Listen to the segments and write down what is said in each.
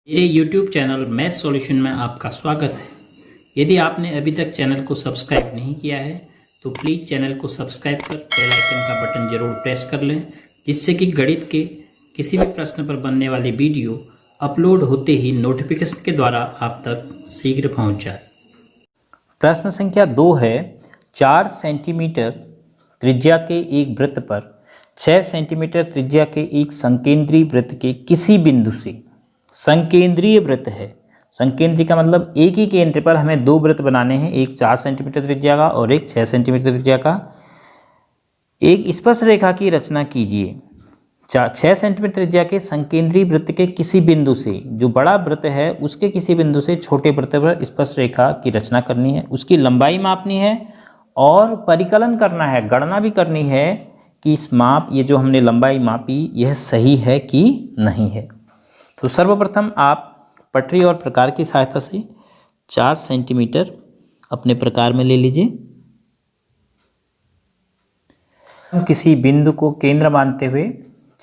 मेरे YouTube channel math solution में आपका स्वागत है। यदि आपने अभी तक चैनल को सब्सक्राइब नहीं किया है तो प्लीज़ चैनल को सब्सक्राइब कर बेल आइकन का बटन ज़रूर प्रेस कर लें, जिससे कि गणित के किसी भी प्रश्न पर बनने वाली वीडियो अपलोड होते ही नोटिफिकेशन के द्वारा आप तक शीघ्र पहुंच जाए। प्रश्न संख्या 2 है, 4 सेंटीमीटर त्रिज्या के एक वृत्त पर 6 सेंटीमीटर त्रिज्या के एक संकेंद्रीय वृत्त के किसी बिंदु से, संकेंद्रीय वृत्त है, संकेंद्रीय का मतलब एक ही केंद्र पर हमें दो वृत्त बनाने हैं, एक 4 सेंटीमीटर त्रिज्या का और एक 6 सेंटीमीटर त्रिज्या का। एक स्पर्श रेखा की रचना कीजिए। 6 सेंटीमीटर त्रिज्या के संकेंद्रीय वृत्त के किसी बिंदु से, जो बड़ा वृत्त है उसके किसी बिंदु से छोटे वृत्त पर स्पर्श रेखा की रचना करनी है, उसकी लंबाई मापनी है और परिकलन करना है, गणना भी करनी है कि इस माप, ये जो हमने लंबाई मापी, यह सही है कि नहीं है। तो सर्वप्रथम आप पटरी और प्रकार की सहायता से 4 सेंटीमीटर अपने प्रकार में ले लीजिए। हम किसी बिंदु को केंद्र मानते हुए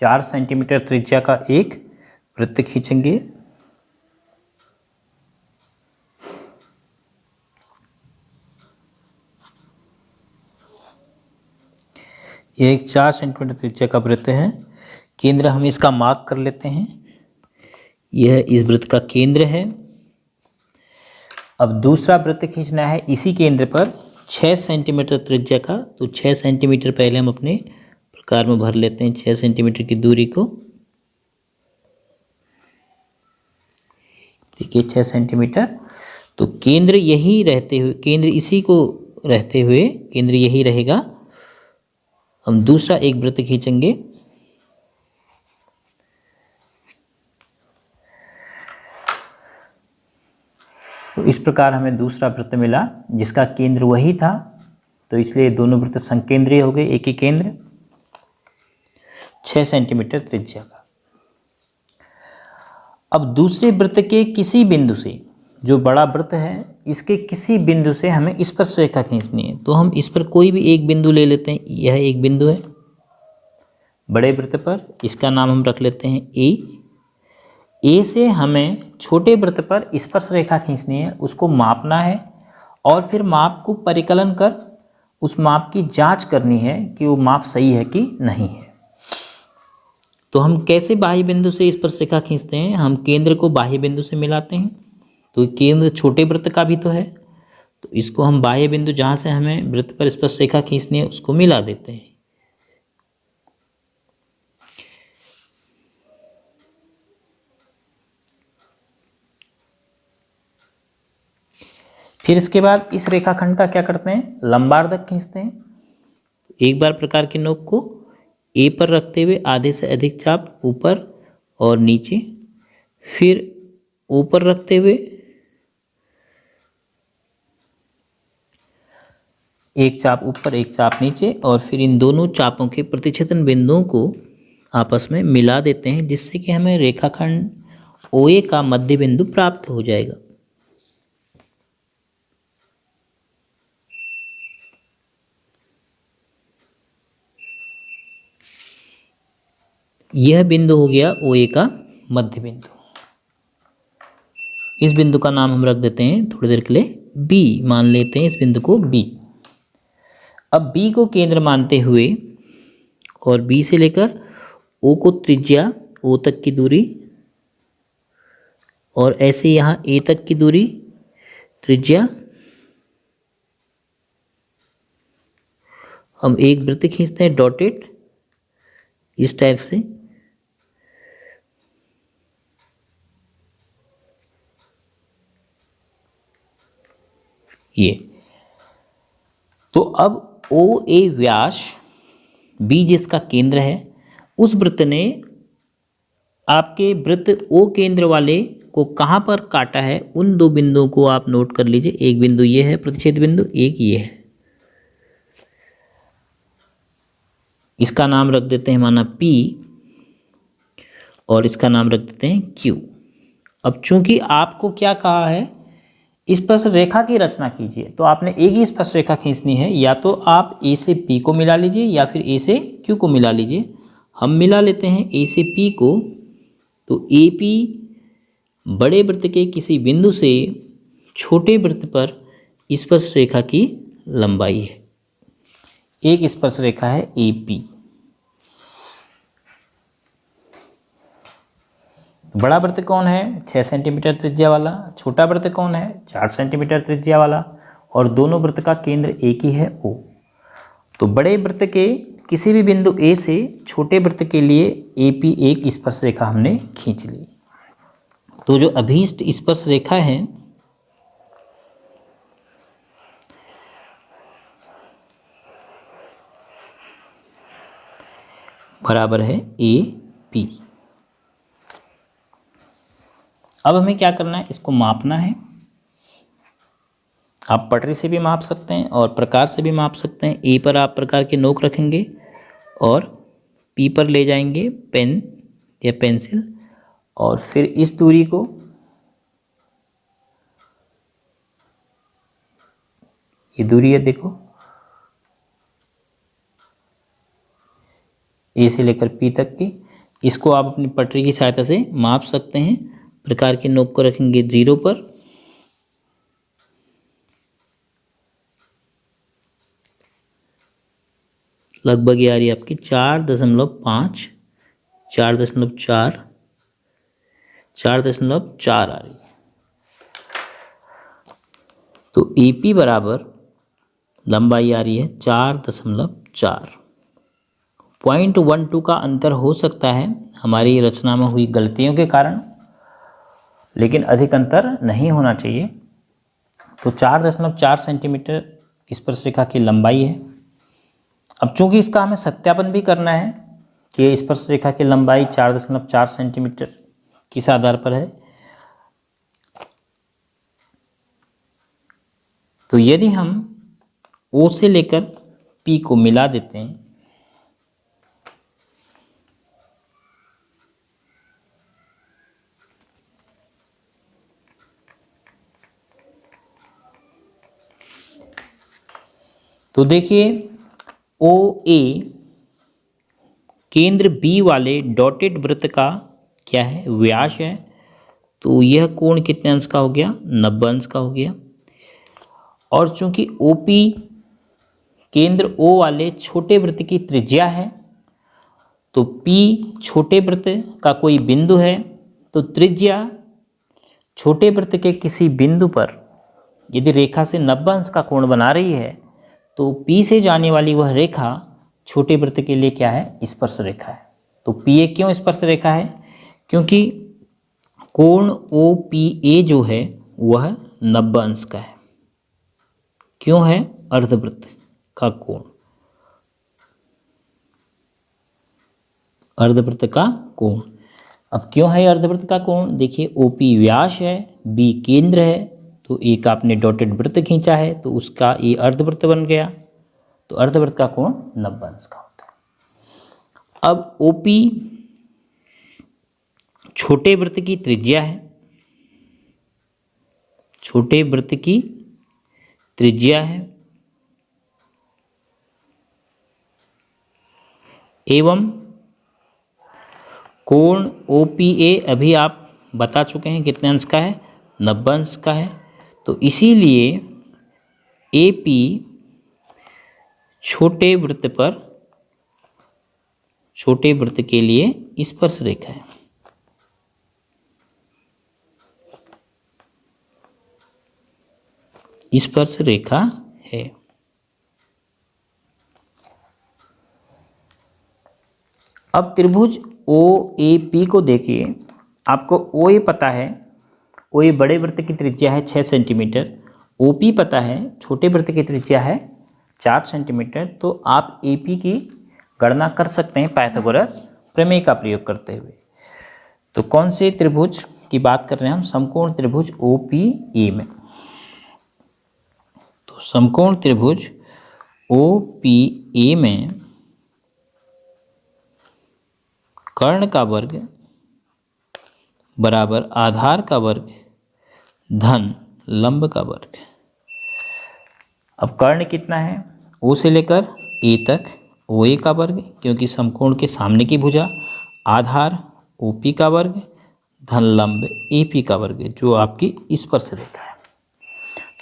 4 सेंटीमीटर त्रिज्या का एक वृत्त खींचेंगे। यह एक 4 सेंटीमीटर त्रिज्या का वृत्त है। केंद्र हम इसका मार्क कर लेते हैं। यह इस वृत्त का केंद्र है। अब दूसरा वृत्त खींचना है इसी केंद्र पर 6 सेंटीमीटर त्रिज्या का। तो 6 सेंटीमीटर पहले हम अपने प्रकार में भर लेते हैं, 6 सेंटीमीटर की दूरी को। देखिए 6 सेंटीमीटर। तो केंद्र यही रहते हुए, केंद्र इसी को रहते हुए केंद्र यही रहेगा। हम दूसरा एक वृत्त खींचेंगे। तो इस प्रकार हमें दूसरा वृत्त मिला जिसका केंद्र वही था, तो इसलिए दोनों वृत्त संकेंद्रीय हो गए, एक ही केंद्र, 6 सेंटीमीटर त्रिज्या का। अब दूसरे वृत्त के किसी बिंदु से, जो बड़ा वृत्त है इसके किसी बिंदु से हमें स्पर्श रेखा खींचनी है। तो हम इस पर कोई भी एक बिंदु ले लेते हैं। यह एक बिंदु है बड़े वृत्त पर, इसका नाम हम रख लेते हैं ए से हमें छोटे वृत्त पर स्पर्श रेखा खींचनी है, उसको मापना है और फिर माप को परिकलन कर उस माप की जांच करनी है कि वो माप सही है कि नहीं है। तो हम कैसे बाह्य बिंदु से स्पर्श रेखा खींचते हैं? हम केंद्र को बाह्य बिंदु से मिलाते हैं। तो केंद्र छोटे वृत्त का भी तो है, तो इसको हम बाह्य बिंदु जहाँ से हमें वृत्त पर स्पर्श रेखा खींचनी है उसको मिला देते हैं। फिर इसके बाद इस रेखाखंड का क्या करते हैं? लंबार्धक खींचते हैं। एक बार प्रकार की नोक को ए पर रखते हुए आधे से अधिक चाप ऊपर और नीचे, फिर ऊपर रखते हुए एक चाप ऊपर एक चाप नीचे, और फिर इन दोनों चापों के प्रतिच्छेदन बिंदुओं को आपस में मिला देते हैं, जिससे कि हमें रेखाखंड OA का मध्य बिंदु प्राप्त हो जाएगा। यह बिंदु हो गया OA का मध्य बिंदु। इस बिंदु का नाम हम रख देते हैं थोड़ी देर के लिए B, मान लेते हैं इस बिंदु को B। अब B को केंद्र मानते हुए और B से लेकर O को त्रिज्या, O तक की दूरी, और ऐसे यहाँ A तक की दूरी त्रिज्या, हम एक वृत्त खींचते हैं डॉटेड इस टाइप से। ये तो अब OA व्यास, B जिसका केंद्र है, उस वृत्त ने आपके वृत्त O केंद्र वाले को कहाँ पर काटा है, उन दो बिंदुओं को आप नोट कर लीजिए। एक बिंदु ये है प्रतिच्छेद बिंदु, एक ये है। इसका नाम रख देते हैं माना P और इसका नाम रख देते हैं Q। अब चूंकि आपको क्या कहा है, स्पर्श रेखा की रचना कीजिए, तो आपने एक ही स्पर्श रेखा खींचनी है। या तो आप A से P को मिला लीजिए या फिर A से Q को मिला लीजिए। हम मिला लेते हैं A से P को। तो AP बड़े वृत्त के किसी बिंदु से छोटे वृत्त पर स्पर्श रेखा की लंबाई है। एक स्पर्श रेखा है AP। बड़ा वृत्त कौन है? 6 सेंटीमीटर त्रिज्या वाला। छोटा वृत्त कौन है? 4 सेंटीमीटर त्रिज्या वाला। और दोनों वृत्त का केंद्र एक ही है, O। तो बड़े वृत्त के किसी भी बिंदु A से छोटे वृत्त के लिए AP एक स्पर्श रेखा हमने खींच ली। तो जो अभीष्ट स्पर्श रेखा है बराबर है AP। अब हमें क्या करना है? इसको मापना है। आप पटरी से भी माप सकते हैं और प्रकार से भी माप सकते हैं। A पर आप प्रकार के नोक रखेंगे और P पर ले जाएंगे पेन या पेंसिल, और फिर इस दूरी को ये दूरी है, देखो, A से लेकर P तक की, इसको आप अपनी पटरी की सहायता से माप सकते हैं। प्रकार के नोक को रखेंगे 0 पर, लगभग ये आ रही है आपकी 4.5, 4.4, 4.4 आ रही है। तो AP बराबर लंबाई आ रही है 4.4। 0.12 का अंतर हो सकता है हमारी रचना में हुई गलतियों के कारण, लेकिन अधिक अंतर नहीं होना चाहिए। तो 4.4 सेंटीमीटर स्पर्श रेखा की लंबाई है। अब चूंकि इसका हमें सत्यापन भी करना है कि स्पर्श रेखा की लंबाई 4.4 सेंटीमीटर किस आधार पर है, तो यदि हम O से लेकर P को मिला देते हैं तो देखिए OA केंद्र B वाले डॉटेड वृत्त का क्या है? व्यास है। तो यह कोण कितने अंश का हो गया? 90 अंश का हो गया। और चूंकि OP केंद्र O वाले छोटे वृत्त की त्रिज्या है, तो P छोटे वृत्त का कोई बिंदु है, तो त्रिज्या छोटे वृत्त के किसी बिंदु पर यदि रेखा से 90 अंश का कोण बना रही है, तो P से जाने वाली वह रेखा छोटे वृत्त के लिए क्या है? स्पर्श रेखा है। तो PA क्यों स्पर्श रेखा है? क्योंकि कोण OPA जो है वह 90 अंश का है। क्यों है? अर्धवृत्त का कोण, अर्धवृत्त का कोण। अब क्यों है अर्धवृत्त का कोण? देखिए OP व्यास है, B केंद्र है, तो एक आपने डॉटेड वृत्त खींचा है तो उसका ये अर्धवृत्त बन गया। तो अर्धवृत्त का कोण 90 अंश का होता है। अब OP छोटे वृत्त की त्रिज्या है, छोटे वृत्त की त्रिज्या है, एवं कोण OPA अभी आप बता चुके हैं कितने अंश का है? 90 अंश का है। तो इसीलिए AP छोटे वृत्त पर, छोटे वृत्त के लिए स्पर्श रेखा है। स्पर्श रेखा है। अब त्रिभुज OAP को देखिए, आपको OA पता है, OA बड़े वृत्त की त्रिज्या है 6 सेंटीमीटर, OP पता है छोटे वृत्त की त्रिज्या है 4 सेंटीमीटर। तो आप AP की गणना कर सकते हैं पाइथागोरस प्रमेय का प्रयोग करते हुए। तो कौन से त्रिभुज की बात कर रहे हैं हम? समकोण त्रिभुज OPA में। तो समकोण त्रिभुज OPA में कर्ण का वर्ग बराबर आधार का वर्ग धन लंब का वर्ग। अब कर्ण कितना है? O से लेकर A तक OA का वर्ग, क्योंकि समकोण के सामने की भुजा, आधार OP का वर्ग धन लंब AP का वर्ग, जो आपकी स्पर्श रेखा है।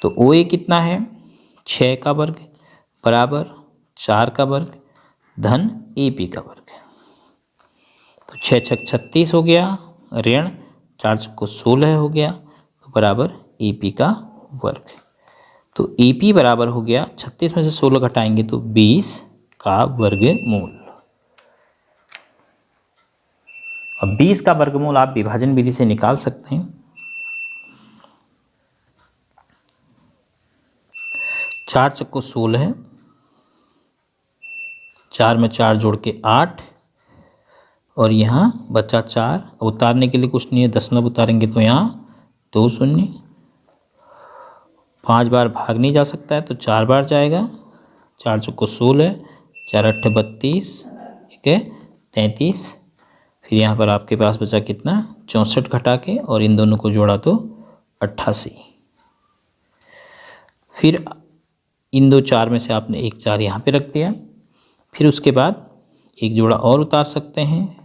तो OA कितना है, 6 का वर्ग बराबर 4 का वर्ग धन AP का वर्ग। तो 6 छक 36 हो गया, ऋण 4 चक्को 16 हो गया, तो बराबर AP का वर्ग। तो AP बराबर हो गया 36 में से 16 घटाएंगे तो 20 का वर्गमूल। अब 20 का वर्गमूल आप विभाजन विधि से निकाल सकते हैं। 4 चक्को 16, 4 में 4 जोड़ के 8, और यहाँ बचा 4। उतारने के लिए कुछ नहीं है, दशमलव उतारेंगे तो यहाँ 2 शून्य, 5 बार भाग नहीं जा सकता है तो 4 बार जाएगा। 4 चक्को 16, 4 अट्ठे 32, ठीक है 33। फिर यहाँ पर आपके पास बचा कितना, 64 घटा के, और इन दोनों को जोड़ा तो 88। फिर इन दो 4 में से आपने एक 4 यहाँ पे रख दिया। फिर उसके बाद एक जोड़ा और उतार सकते हैं।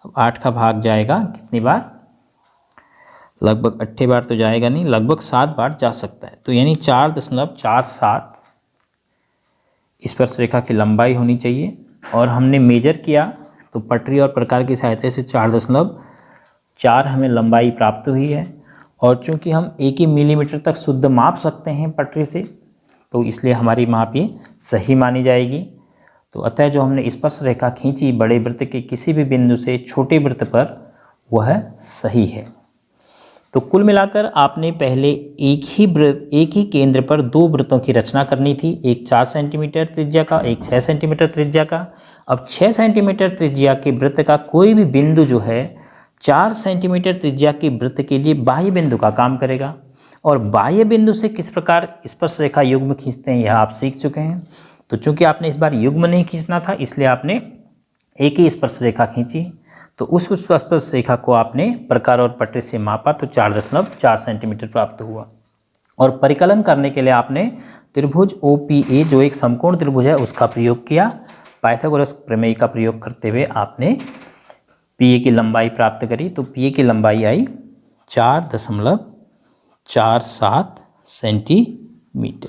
अब 8 का भाग जाएगा कितनी बार, लगभग 8 बार तो जाएगा नहीं, लगभग 7 बार जा सकता है। तो यानी 4.47 स्पर्श रेखा की लंबाई होनी चाहिए। और हमने मेजर किया तो पटरी और प्रकार की सहायता से 4.4 हमें लंबाई प्राप्त हुई है। और चूंकि हम 1 ही मिलीमीटर तक शुद्ध माप सकते हैं पटरी से, तो इसलिए हमारी माप ये सही मानी जाएगी। तो अतः जो हमने स्पर्श रेखा खींची बड़े वृत्त के किसी भी बिंदु से छोटे वृत्त पर, वह सही है। तो कुल मिलाकर आपने पहले एक ही केंद्र पर 2 वृत्तों की रचना करनी थी, एक 4 सेंटीमीटर त्रिज्या का, एक 6 सेंटीमीटर त्रिज्या का। अब 6 सेंटीमीटर त्रिज्या के वृत्त का कोई भी बिंदु जो है 4 सेंटीमीटर त्रिज्या के वृत्त के लिए बाह्य बिंदु का काम करेगा। और बाह्य बिंदु से किस प्रकार स्पर्श रेखा युग्म खींचते हैं यह आप सीख चुके हैं। तो चूंकि आपने इस बार युग्म नहीं खींचना था, इसलिए आपने एक ही स्पर्श रेखा खींची। तो उस स्पर्श रेखा को आपने प्रकार और पटरी से मापा तो 4.4 सेंटीमीटर प्राप्त हुआ। और परिकलन करने के लिए आपने त्रिभुज OPA, जो एक समकोण त्रिभुज है, उसका प्रयोग किया। पाइथागोरस प्रमेय का प्रयोग करते हुए आपने PA की लंबाई प्राप्त करी। तो PA की लंबाई आई 4.47 सेंटीमीटर।